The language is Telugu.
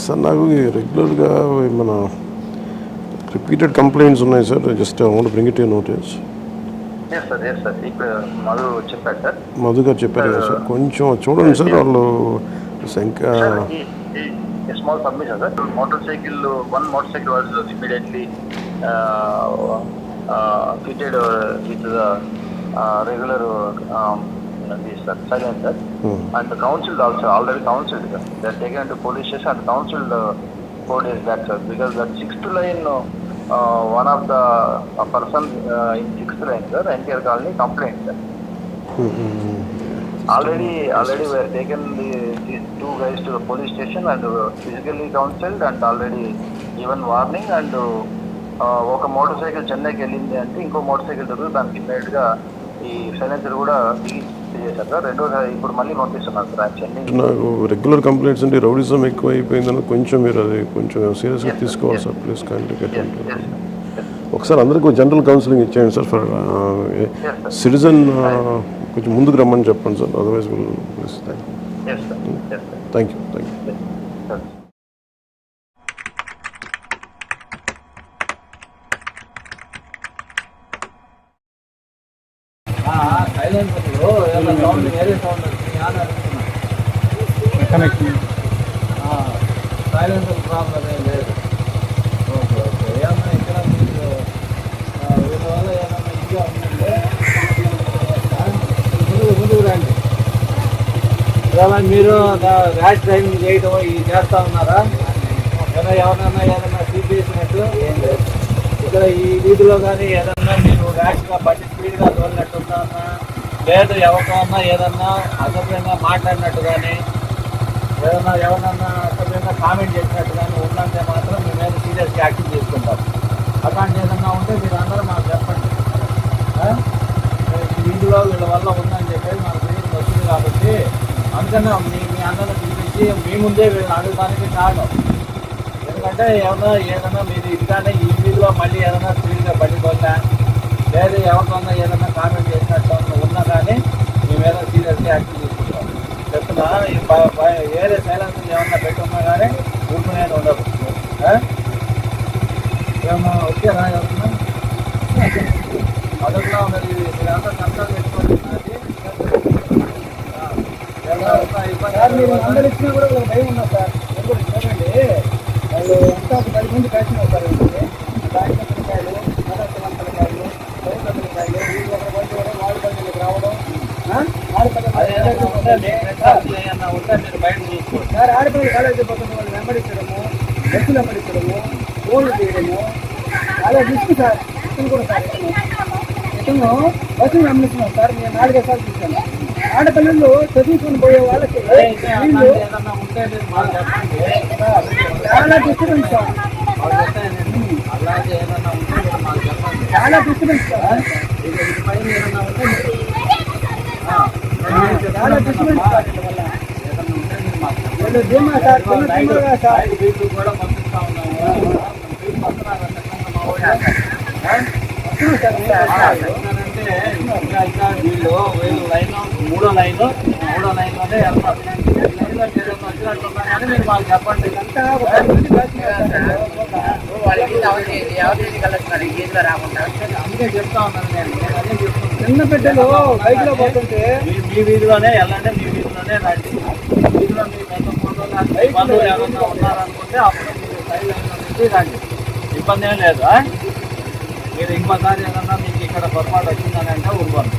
సార్ నాకు రెగ్యులర్గా మన రిపీటెడ్ కంప్లైంట్స్ ఉన్నాయి sir. Just I want bring it to notice. Madhu గారు చెప్పారు కదా సార్, కొంచెం చూడండి సార్. వాళ్ళు small submission, sir. One motorcycle was immediately fitted with the regular silencer, and the council also already counselled, sir. They are taken to police station and counselled 4 days back, sir, because that 6th line, one of the person in 6th line, sir, NTR colony complained, sir. Already we have taken these 2 guys to the police station and physically counselled and already given warning, and ఒక మోటార్ చెన్నైకి వెళ్ళింది అంటే ఇంకో మోటార్ సైకిల్ దొరికి దానికి ఇమ్మీడియట్గా ఈ సైలెన్సర్ కూడా చేశారు సార్. రెండోసారి ఇప్పుడు మళ్ళీ పంపిస్తున్నారు సార్. చెన్నై నాకు రెగ్యులర్ కంప్లైంట్స్ అంటే రౌడిజం ఎక్కువ అయిపోయిందని కొంచెం మీరు అది కొంచెం సీరియస్గా తీసుకోవాలి సార్. Please contact. ఒకసారి అందరికీ జనరల్ కౌన్సిలింగ్ ఇచ్చేయండి సార్. ఫర్ సిటిజన్ కొంచెం ముందుకు రమ్మని చెప్పండి sir. Otherwise thank you. Silencer problem ఏం లేదు. ఓకే ఏమన్నా ఇక్కడ మీకు దీనివల్ల ఏమన్నా ఇదిగా ఉందంటే ముందుకు రండి. ఇలా మీరు ర్యాష్ డ్రైవింగ్ చేయడం ఇది చేస్తూ ఉన్నారా? ఏదన్నా సీట్ చేసినట్టు ఏం లేదు. ఇక్కడ ఈ వీధిలో కానీ ఏదన్నా మీరు ర్యాష్గా బండి స్పీడ్గా తోలినట్టుందా, లేదు ఎవరికన్నా ఏదన్నా అసభ్యంగా మాట్లాడినట్టు కానీ ఎవరన్నా అసభ్యంగా కామెంట్ చేసినట్టు కానీ ఉందంటే మాత్రం మీ మీద సీరియస్గా యాక్షన్ తీసుకుంటాం. అట్లాంటి ఏదన్నా ఉంటే మీరు అందరూ మాకు చెప్పండి. వీధిలో వీళ్ళ వల్ల ఉందని చెప్పేసి మాకు తెలియదు వస్తుంది కాబట్టి అందుకనే మీ అందరిని పిలిపించి మీ ముందే వీళ్ళని అడగడానికి కారణం. ఎందుకంటే ఏదన్నా మీరు ఇదిగానే ఈ వీధిలో మళ్ళీ ఏదైనా స్పీడ్గా పడిపోతా, లేదు ఎవరికన్నా ఏదన్నా కామెంట్ చేసినట్టు ఉన్నా కానీ మీ మీద సీరియస్గా యాక్షన్ తీసుకుంటాం. చెప్తున్నా వేరే సైలెన్సర్ ఏమన్నా పెట్టున్నా కానీ ఊరుకునేది ఉండదు. ఏమన్నా వచ్చారా ఏమన్నా అదొకలా మరి మీరంతా కంట్రోల్ పెట్టుకోండి. మీరు అందరు ఇచ్చినా కూడా భయం ఉన్నా సార్. ఎందుకు చూడండి, వాళ్ళు ఎంత 10 మంది కలిసి వస్తారు. దానికాయలు మదర్శనంతలకాయలు పైసలకాయలు వీళ్ళు ఒక బండి కూడా 4 బండిలకు రావడం. మీరు బయట చూసుకోండి సార్. ఆడపిల్లలు కాలేజ్ పోతున్న వాళ్ళు వెంబడించడము, బస్సులు వెంబడించడము, ఫోన్లు చేయడము చాలా రిస్క్ సార్. ఇతను కూడా సార్ ఇతను బస్సులు వెంబడిస్తున్నాం సార్. నేను 4-5 సార్లు చూశాను. ఆడపిల్లలు చదువుకొని పోయే వాళ్ళకి చాలా డిస్టర్బెన్స్ సార్. చాలా డిస్టర్బెన్స్ సార్. చాలా డిస్టర్బెన్స్ సార్. ధీమా సార్, సార్ కూడా పంపిస్తా ఉన్నాము. అంటే వీళ్ళు లైన్ మూడో లైన్లోనే వెళ్తారు. వచ్చినట్టున్నా కానీ మీరు మాకు చెప్పండి. అందుకే చెప్తా ఉన్నాను నేను అదే చెప్తున్నాను. చిన్న బిడ్డలు బైక్ లో పోతుంటే మీ వీధిలోనే వెళ్ళండి, మీ వీధిలోనే రండి. వీధిలో మీ పెద్ద ఫోటోలు బంధువులు ఎవరన్నా ఉన్నారనుకుంటే అప్పుడు మీరు సైడ్ లైన్లో నుంచి రండి. ఇబ్బంది ఏం లేదు. మీరు ఇంకోసారి ఏదన్నా మీకు ఇక్కడ పొరపాటు వచ్చిందని అంటే ఊరుకోండి.